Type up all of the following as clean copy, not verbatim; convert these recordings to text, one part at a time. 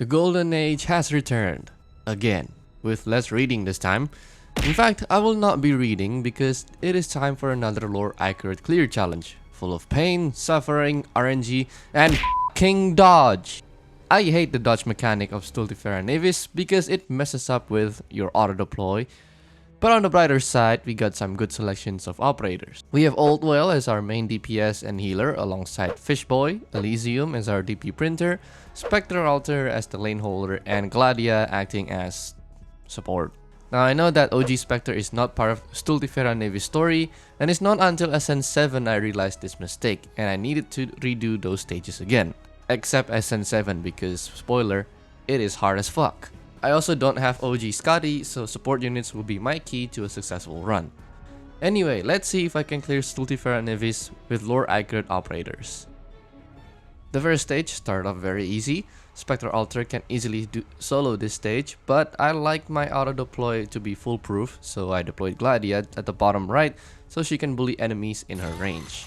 The Golden Age has returned, again, with less reading this time. In fact, I will not be reading because it is time for another lore accurate clear challenge, full of pain, suffering, RNG, and king dodge. I hate the dodge mechanic of Stultifera Navis because it messes up with your auto deploy. But on the brighter side, we got some good selections of operators. We have Old Whale as our main DPS and healer alongside Fishboy, Elysium as our DP printer, Spectre Altar as the lane holder, and Gladia acting as support. Now I know that OG Spectre is not part of Stultifera Navis story, and it's not until SN7 I realized this mistake and I needed to redo those stages again. Except SN7 because, spoiler, it is hard as fuck. I also don't have OG Scotty, so support units will be my key to a successful run. Anyway, let's see if I can clear Stultifera Navis with lore accurate operators. The first stage started off very easy. Spectre Altar can easily solo this stage, but I like my auto deploy to be foolproof, so I deployed Gladia at the bottom right so she can bully enemies in her range.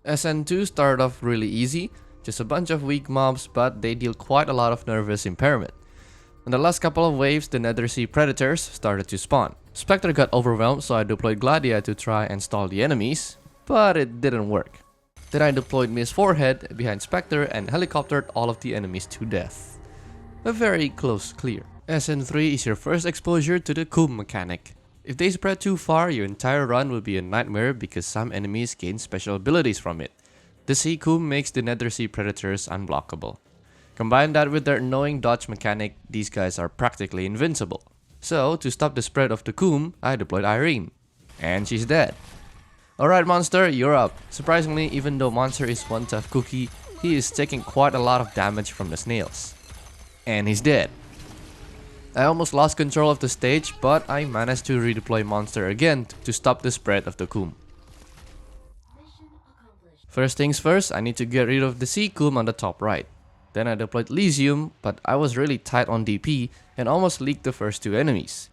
SN2 started off really easy. Just a bunch of weak mobs, but they deal quite a lot of nervous impairment. In the last couple of waves, the Nethersea Predators started to spawn. Spectre got overwhelmed, so I deployed Gladia to try and stall the enemies, but it didn't work. Then I deployed Miss Forehead behind Spectre and helicoptered all of the enemies to death. A very close clear. SN3 is your first exposure to the Coom mechanic. If they spread too far, your entire run will be a nightmare because some enemies gain special abilities from it. The Sea Coom makes the Nethersea Predators unblockable. Combine that with their annoying dodge mechanic, these guys are practically invincible. So, to stop the spread of the Coom, I deployed Irene. And she's dead. Alright Monster, you're up. Surprisingly, even though Monster is one tough cookie, he is taking quite a lot of damage from the snails. And he's dead. I almost lost control of the stage, but I managed to redeploy Monster again to stop the spread of the Coom. First things first, I need to get rid of the Sea Coom on the top right. Then I deployed Elysium, but I was really tight on DP and almost leaked the first two enemies.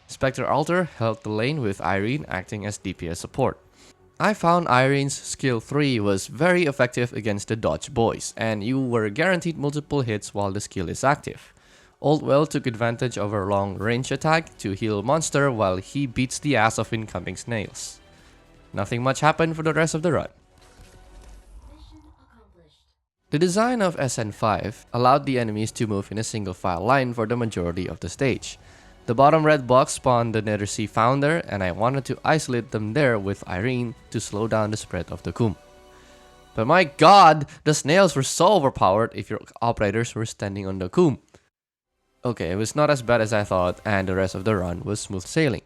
Spectre Altar held the lane with Irene acting as DPS support. I found Irene's skill 3 was very effective against the dodge boys, and you were guaranteed multiple hits while the skill is active. Old Well took advantage of her long range attack to heal Monster while he beats the ass of incoming snails. Nothing much happened for the rest of the run. The design of SN5 allowed the enemies to move in a single file line for the majority of the stage. The bottom red box spawned the Nethersea Founder, and I wanted to isolate them there with Irene to slow down the spread of the Coom. But my god, the snails were so overpowered if your operators were standing on the Coom. Okay, it was not as bad as I thought, and the rest of the run was smooth sailing.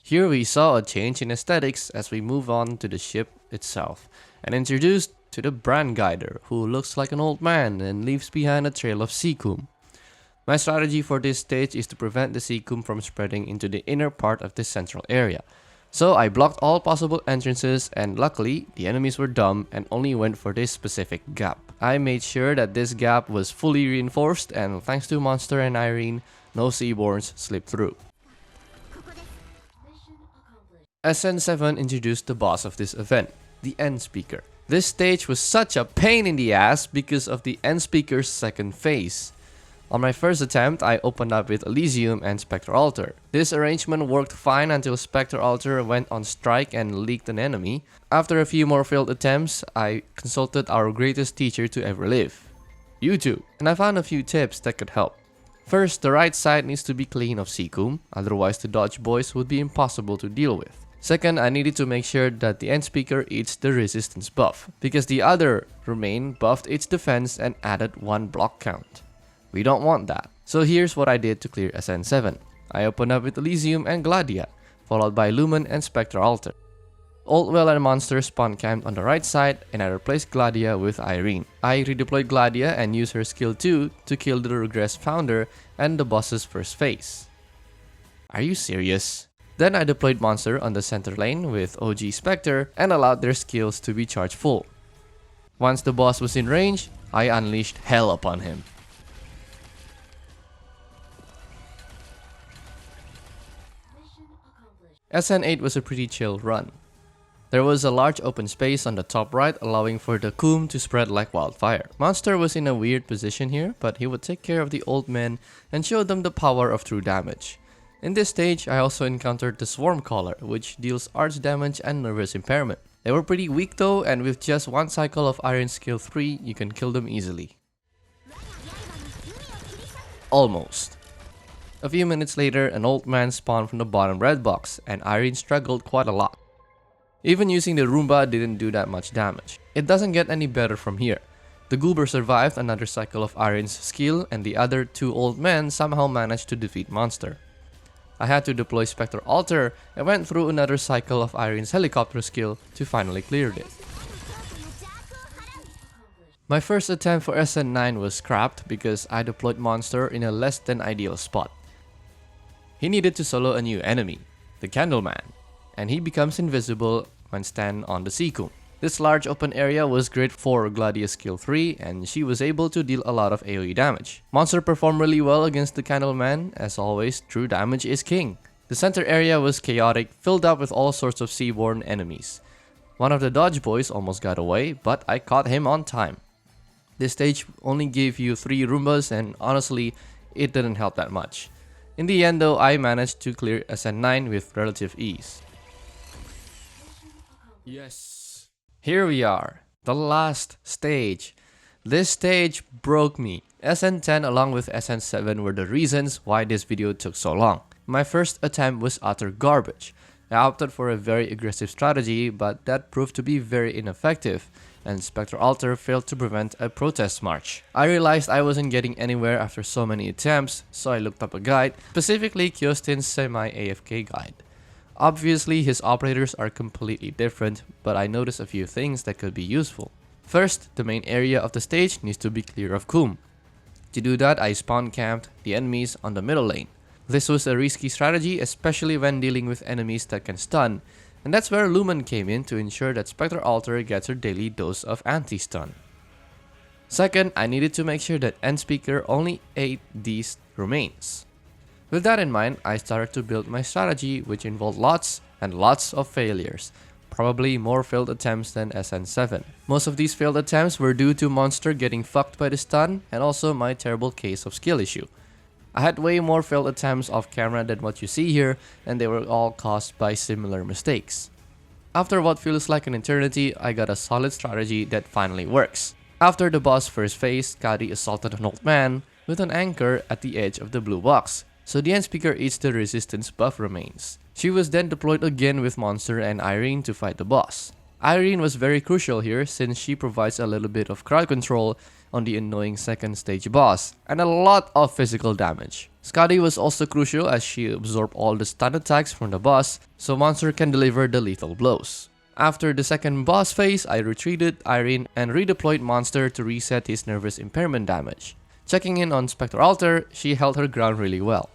Here we saw a change in aesthetics as we move on to the ship itself, and introduced to the Brand Guider, who looks like an old man and leaves behind a trail of Sea Coom. My strategy for this stage is to prevent the Sea Coom from spreading into the inner part of the central area. So I blocked all possible entrances, and luckily the enemies were dumb and only went for this specific gap. I made sure that this gap was fully reinforced, and thanks to Monster and Irene, no Seaborns slipped through. SN7 introduced the boss of this event, the End Speaker. This stage was such a pain in the ass because of the End Speaker's second phase. On my first attempt, I opened up with Elysium and Spectre Altar. This arrangement worked fine until Spectre Altar went on strike and leaked an enemy. After a few more failed attempts, I consulted our greatest teacher to ever live, YouTube, and I found a few tips that could help. First, the right side needs to be clean of Sea Coom, otherwise the dodge boys would be impossible to deal with. Second, I needed to make sure that the End Speaker eats the resistance buff, because the other Remain buffed its defense and added 1 block count. We don't want that. So here's what I did to clear SN7. I opened up with Elysium and Gladia, followed by Lumen and Spectre Altar. Old Well and Monster spawn camped on the right side, and I replaced Gladia with Irene. I redeployed Gladia and used her skill 2 to kill the Regress Founder and the boss's first phase. Are you serious? Then I deployed Monster on the center lane with OG Spectre and allowed their skills to be charged full. Once the boss was in range, I unleashed hell upon him. SN8 was a pretty chill run. There was a large open space on the top right, allowing for the coom to spread like wildfire. Monster was in a weird position here, but he would take care of the old men and show them the power of true damage. In this stage, I also encountered the Swarm Caller, which deals arch damage and nervous impairment. They were pretty weak though, and with just one cycle of Iron skill 3, you can kill them easily. Almost. A few minutes later, an old man spawned from the bottom red box, and Irene struggled quite a lot. Even using the Roomba didn't do that much damage. It doesn't get any better from here. The Goober survived another cycle of Irene's skill, and the other two old men somehow managed to defeat Monster. I had to deploy Spectre Altar and went through another cycle of Irene's helicopter skill to finally clear it. My first attempt for SN9 was scrapped because I deployed Monster in a less than ideal spot. He needed to solo a new enemy, the Candleman, and he becomes invisible when stand on the Seacoom. This large open area was great for Gladia's skill 3, and she was able to deal a lot of AoE damage. Monster performed really well against the Candleman. As always, true damage is king. The center area was chaotic, filled up with all sorts of seaborne enemies. One of the Dodge boys almost got away, but I caught him on time. This stage only gave you 3 Roombas, and honestly, it didn't help that much. In the end though, I managed to clear SN9 with relative ease. Yes. Here we are, the last stage. This stage broke me. SN10 along with SN7 were the reasons why this video took so long. My first attempt was utter garbage. I opted for a very aggressive strategy, but that proved to be very ineffective, and Spectre Altar failed to prevent a protest march. I realized I wasn't getting anywhere after so many attempts, so I looked up a guide, specifically Kyostin's semi-AFK guide. Obviously, his operators are completely different, but I noticed a few things that could be useful. First, the main area of the stage needs to be clear of coom. To do that, I spawn camped the enemies on the middle lane. This was a risky strategy, especially when dealing with enemies that can stun, and that's where Lumen came in to ensure that Spectre Altar gets her daily dose of anti-stun. Second, I needed to make sure that End Speaker only ate these remains. With that in mind, I started to build my strategy, which involved lots and lots of failures. Probably more failed attempts than SN7. Most of these failed attempts were due to Monster getting fucked by the stun, and also my terrible case of skill issue. I had way more failed attempts off camera than what you see here, and they were all caused by similar mistakes. After what feels like an eternity, I got a solid strategy that finally works. After the boss first phase, Kadi assaulted an old man with an anchor at the edge of the blue box, so the End Speaker eats the resistance buff remains. She was then deployed again with Monster and Irene to fight the boss. Irene was very crucial here since she provides a little bit of crowd control on the annoying second stage boss, and a lot of physical damage. Skadi was also crucial as she absorbed all the stun attacks from the boss, so Monster can deliver the lethal blows. After the second boss phase, I retreated Irene and redeployed Monster to reset his nervous impairment damage. Checking in on Spectre Altar, she held her ground really well.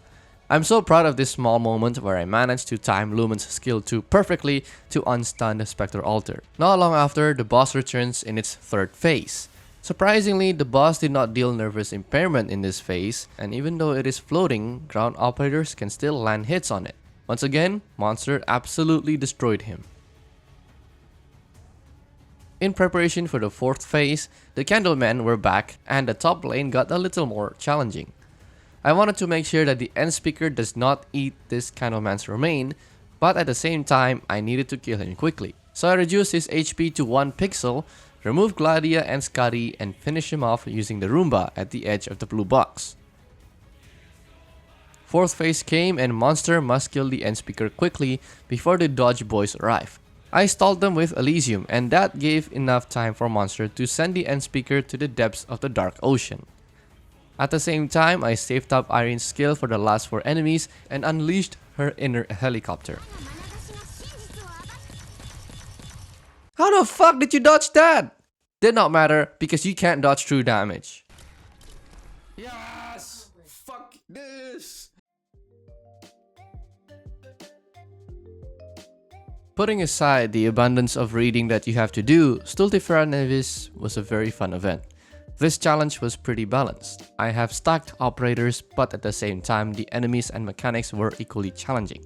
I'm so proud of this small moment where I managed to time Lumen's skill 2 perfectly to unstun the Spectre Altar. Not long after, the boss returns in its third phase. Surprisingly, the boss did not deal nervous impairment in this phase, and even though it is floating, ground operators can still land hits on it. Once again, Monster absolutely destroyed him. In preparation for the fourth phase, the Candlemen were back and the top lane got a little more challenging. I wanted to make sure that the End Speaker does not eat this Candleman's remain, but at the same time, I needed to kill him quickly. So I reduced his HP to 1 pixel, removed Gladia and Skadi, and finished him off using the Roomba at the edge of the blue box. Fourth phase came and Monster must kill the End Speaker quickly before the Dodge boys arrive. I stalled them with Elysium, and that gave enough time for Monster to send the End Speaker to the depths of the Dark Ocean. At the same time, I saved up Irene's skill for the last 4 enemies and unleashed her inner helicopter. How the fuck did you dodge that? Did not matter because you can't dodge true damage. Yes! Fuck this! Putting aside the abundance of reading that you have to do, Stultifera Navis was a very fun event. This challenge was pretty balanced. I have stacked operators, but at the same time the enemies and mechanics were equally challenging.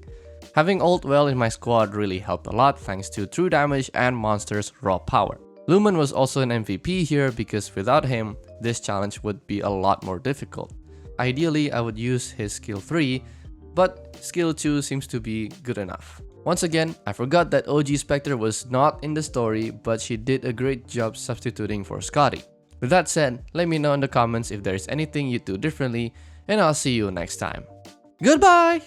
Having ult well in my squad really helped a lot thanks to true damage and monsters' raw power. Lumen was also an MVP here because without him, this challenge would be a lot more difficult. Ideally, I would use his skill 3, but skill 2 seems to be good enough. Once again, I forgot that OG Spectre was not in the story, but she did a great job substituting for Scotty. With that said, let me know in the comments if there is anything you'd do differently, and I'll see you next time. Goodbye!